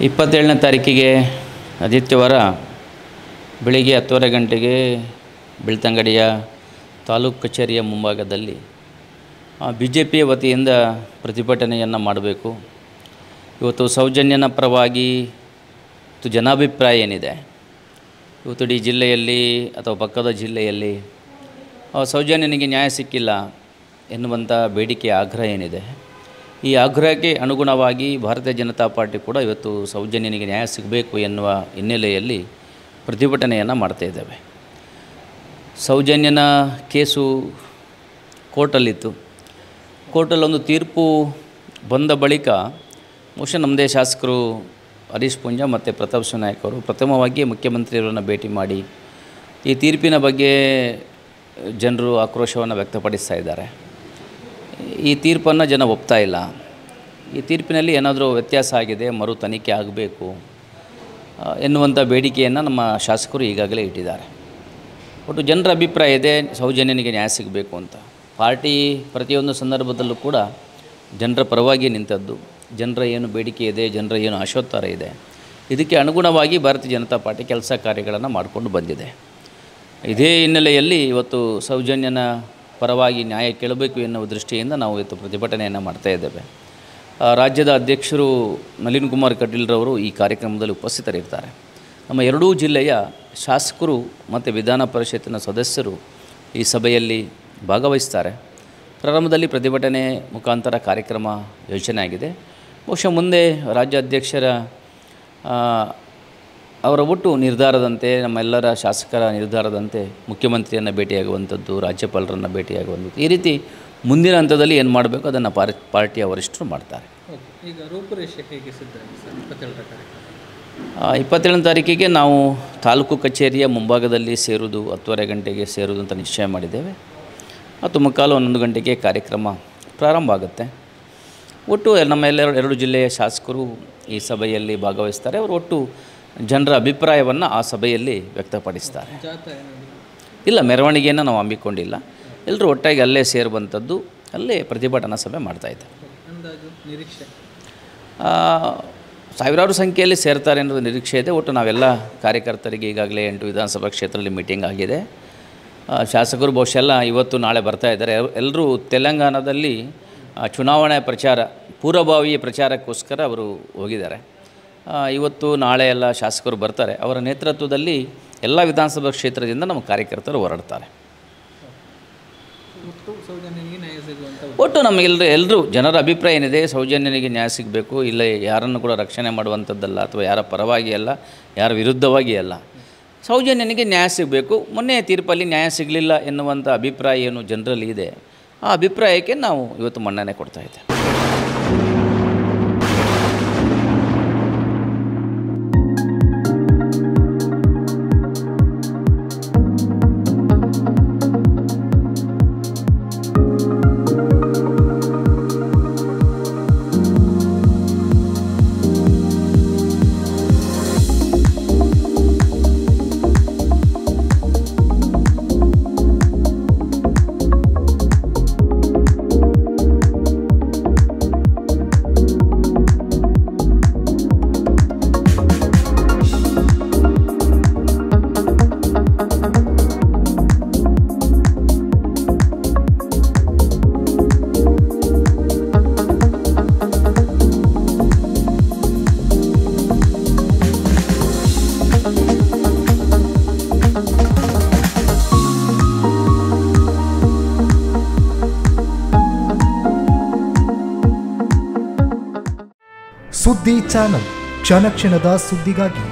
27ನೇ ತಾರೀಕಿಗೆ ಆದಿತ್ಯವಾರ ಬೆಳಿಗ್ಗೆ 10:30 ಗಂಟೆಗೆ ಬೆಳ್ತಂಗಡಿಯ ತಾಲೂಕು ಕಚೇರಿಯ ಮುಂಭಾಗದಲ್ಲಿ BJP ವತಿಯಿಂದ ಪ್ರತಿಭಟನೆಯನ್ನು ಮಾಡಬೇಕು. ಇವತ್ತು ಸೌಜನ್ಯನ ಪರವಾಗಿ ಜನಾಭಿಪ್ರಾಯ ಏನಿದೆ, ಇವತ್ತು ಇಡೀ ಜಿಲ್ಲೆಯಲ್ಲಿ ಅಥವಾ ಪಕ್ಕದ ಜಿಲ್ಲೆಯಲ್ಲಿ ಸೌಜನ್ಯನಿಗೆ ನ್ಯಾಯ ಸಿಕ್ಕಿಲ್ಲ ಎನ್ನುವಂಥ ಬೇಡಿಕೆ ಆಗ್ರಹ ಏನಿದೆ, ಈ ಆಗ್ರಹಕ್ಕೆ ಅನುಗುಣವಾಗಿ ಭಾರತೀಯ ಜನತಾ ಪಾರ್ಟಿ ಕೂಡ ಇವತ್ತು ಸೌಜನ್ಯನಿಗೆ ನ್ಯಾಯ ಸಿಗಬೇಕು ಎನ್ನುವ ಹಿನ್ನೆಲೆಯಲ್ಲಿ ಪ್ರತಿಭಟನೆಯನ್ನು ಮಾಡ್ತಾಯಿದ್ದೇವೆ. ಸೌಜನ್ಯನ ಕೇಸು ಕೋರ್ಟಲ್ಲಿತ್ತು. ಕೋರ್ಟಲ್ಲೊಂದು ತೀರ್ಪು ಬಂದ ಬಳಿಕ ಬಹುಶಃ ನಮ್ಮದೇ ಶಾಸಕರು ಹರೀಶ್ ಪೂಂಜಾ ಮತ್ತು ಪ್ರತಾಪ್ ನಾಯಕ್ ಅವರು ಪ್ರಥಮವಾಗಿ ಮುಖ್ಯಮಂತ್ರಿಯವರನ್ನು ಭೇಟಿ ಮಾಡಿ ಈ ತೀರ್ಪಿನ ಬಗ್ಗೆ ಜನರು ಆಕ್ರೋಶವನ್ನು ವ್ಯಕ್ತಪಡಿಸ್ತಾ ಇದ್ದಾರೆ. ಈ ತೀರ್ಪನ್ನು ಜನ ಒಪ್ತಾ ಇಲ್ಲ. ಈ ತೀರ್ಪಿನಲ್ಲಿ ಏನಾದರೂ ವ್ಯತ್ಯಾಸ ಆಗಿದೆ, ಮರು ತನಿಖೆ ಆಗಬೇಕು ಎನ್ನುವಂಥ ಬೇಡಿಕೆಯನ್ನು ನಮ್ಮ ಶಾಸಕರು ಈಗಾಗಲೇ ಇಟ್ಟಿದ್ದಾರೆ. ಒಟ್ಟು ಜನರ ಅಭಿಪ್ರಾಯ ಇದೆ ಸೌಜನ್ಯನಿಗೆ ನ್ಯಾಯ ಸಿಗಬೇಕು ಅಂತ. ಪಾರ್ಟಿ ಪ್ರತಿಯೊಂದು ಸಂದರ್ಭದಲ್ಲೂ ಕೂಡ ಜನರ ಪರವಾಗಿ ನಿಂತದ್ದು. ಜನರ ಏನು ಬೇಡಿಕೆ ಇದೆ, ಜನರ ಏನು ಆಶೋತ್ತರ ಇದೆ, ಇದಕ್ಕೆ ಅನುಗುಣವಾಗಿ ಭಾರತೀಯ ಜನತಾ ಪಾರ್ಟಿ ಕೆಲಸ ಕಾರ್ಯಗಳನ್ನು ಮಾಡಿಕೊಂಡು ಬಂದಿದೆ. ಇದೇ ಹಿನ್ನೆಲೆಯಲ್ಲಿ ಇವತ್ತು ಸೌಜನ್ಯನ ಪರವಾಗಿ ನ್ಯಾಯ ಕೇಳಬೇಕು ಎನ್ನುವ ದೃಷ್ಟಿಯಿಂದ ನಾವು ಇವತ್ತು ಪ್ರತಿಭಟನೆಯನ್ನು ಮಾಡ್ತಾಯಿದ್ದೇವೆ. ರಾಜ್ಯದ ಅಧ್ಯಕ್ಷರು ನಳಿನ್ ಕುಮಾರ್ ಕಟೀಲ್ರವರು ಈ ಕಾರ್ಯಕ್ರಮದಲ್ಲಿ ಉಪಸ್ಥಿತರಿರ್ತಾರೆ. ನಮ್ಮ ಎರಡೂ ಜಿಲ್ಲೆಯ ಶಾಸಕರು ಮತ್ತು ವಿಧಾನ ಪರಿಷತ್ತಿನ ಸದಸ್ಯರು ಈ ಸಭೆಯಲ್ಲಿ ಭಾಗವಹಿಸ್ತಾರೆ. ಪ್ರಾರಂಭದಲ್ಲಿ ಪ್ರತಿಭಟನೆ ಮುಖಾಂತರ ಕಾರ್ಯಕ್ರಮ ಯೋಜನೆ ಆಗಿದೆ. ಬಹುಶಃ ಮುಂದೆ ರಾಜ್ಯಾಧ್ಯಕ್ಷರ ಅವರ ಒಟ್ಟು ನಿರ್ಧಾರದಂತೆ, ನಮ್ಮೆಲ್ಲರ ಶಾಸಕರ ನಿರ್ಧಾರದಂತೆ ಮುಖ್ಯಮಂತ್ರಿಯನ್ನು ಭೇಟಿಯಾಗುವಂಥದ್ದು, ರಾಜ್ಯಪಾಲರನ್ನು ಭೇಟಿಯಾಗುವಂಥದ್ದು, ಈ ರೀತಿ ಮುಂದಿನ ಹಂತದಲ್ಲಿ ಏನು ಮಾಡಬೇಕು ಅದನ್ನು ಪಾರ್ಟಿಯ ವರಿಷ್ಠರು ಮಾಡ್ತಾರೆ. ಈಗ ರೂಪುರೇಷೆ ಹೇಗೆ ಸಿದ್ಧ? 27ನೇ ತಾರೀಕಿಗೆ ನಾವು ತಾಲೂಕು ಕಚೇರಿಯ ಮುಂಭಾಗದಲ್ಲಿ ಸೇರುವುದು 10:30 ಗಂಟೆಗೆ ಸೇರುವುದು ಅಂತ ನಿಶ್ಚಯ ಮಾಡಿದ್ದೇವೆ. 10:45-11 ಗಂಟೆಗೆ ಕಾರ್ಯಕ್ರಮ ಪ್ರಾರಂಭ ಆಗುತ್ತೆ. ಒಟ್ಟು ಎರಡು ಜಿಲ್ಲೆಯ ಶಾಸಕರು ಈ ಸಭೆಯಲ್ಲಿ ಭಾಗವಹಿಸ್ತಾರೆ. ಅವರು ಒಟ್ಟು ಜನರ ಅಭಿಪ್ರಾಯವನ್ನು ಆ ಸಭೆಯಲ್ಲಿ ವ್ಯಕ್ತಪಡಿಸ್ತಾರೆ. ಇಲ್ಲ, ಮೆರವಣಿಗೆಯನ್ನು ನಾವು ಹಮ್ಮಿಕೊಂಡಿಲ್ಲ. ಎಲ್ಲರೂ ಒಟ್ಟಾಗಿ ಅಲ್ಲೇ ಸೇರುವಂಥದ್ದು, ಅಲ್ಲೇ ಪ್ರತಿಭಟನಾ ಸಭೆ ಮಾಡ್ತಾಯಿದ್ದಾರೆ. ನಿರೀಕ್ಷೆ ಸಾವಿರಾರು ಸಂಖ್ಯೆಯಲ್ಲಿ ಸೇರ್ತಾರೆ ಅನ್ನೋದು ನಿರೀಕ್ಷೆ ಇದೆ. ಒಟ್ಟು ನಾವೆಲ್ಲ ಕಾರ್ಯಕರ್ತರಿಗೆ ಈಗಾಗಲೇ 8 ವಿಧಾನಸಭಾ ಕ್ಷೇತ್ರದಲ್ಲಿ ಮೀಟಿಂಗ್ ಆಗಿದೆ. ಶಾಸಕರು ಬಹುಶಃ ಇವತ್ತು ನಾಳೆ ಬರ್ತಾಯಿದ್ದಾರೆ. ಎಲ್ಲರೂ ತೆಲಂಗಾಣದಲ್ಲಿ ಚುನಾವಣೆ ಪೂರ್ವಭಾವಿ ಪ್ರಚಾರಕ್ಕೋಸ್ಕರ ಅವರು ಹೋಗಿದ್ದಾರೆ. ಇವತ್ತು ನಾಳೆ ಎಲ್ಲ ಶಾಸಕರು ಬರ್ತಾರೆ. ಅವರ ನೇತೃತ್ವದಲ್ಲಿ ಎಲ್ಲ ವಿಧಾನಸಭಾ ಕ್ಷೇತ್ರದಿಂದ ನಮ್ಮ ಕಾರ್ಯಕರ್ತರು ಹೊರಡ್ತಾರೆ. ಒಟ್ಟು ಎಲ್ಲರೂ ಜನರ ಅಭಿಪ್ರಾಯ ಏನಿದೆ, ಸೌಜನ್ಯನಿಗೆ ನ್ಯಾಯ ಸಿಗಬೇಕು, ಇಲ್ಲ ಯಾರನ್ನು ಕೂಡ ರಕ್ಷಣೆ ಮಾಡುವಂಥದ್ದಲ್ಲ ಅಥವಾ ಯಾರ ಪರವಾಗಿ ಅಲ್ಲ, ಯಾರ ವಿರುದ್ಧವಾಗಿ ಅಲ್ಲ, ಸೌಜನ್ಯನಿಗೆ ನ್ಯಾಯ ಸಿಗಬೇಕು. ಮೊನ್ನೆ ತೀರ್ಪಲ್ಲಿ ನ್ಯಾಯ ಸಿಗಲಿಲ್ಲ ಎನ್ನುವಂಥ ಅಭಿಪ್ರಾಯ ಏನು ಜನರಲ್ಲಿ ಇದೆ, ಆ ಅಭಿಪ್ರಾಯಕ್ಕೆ ನಾವು ಇವತ್ತು ಮನ್ನಣೆ ಕೊಡ್ತಾಯಿದ್ದೇವೆ. ಸುದ್ದಿ ಚಾನಲ್, ಕ್ಷಣ ಕ್ಷಣದ ಸುದ್ದಿಗಾಗಿ.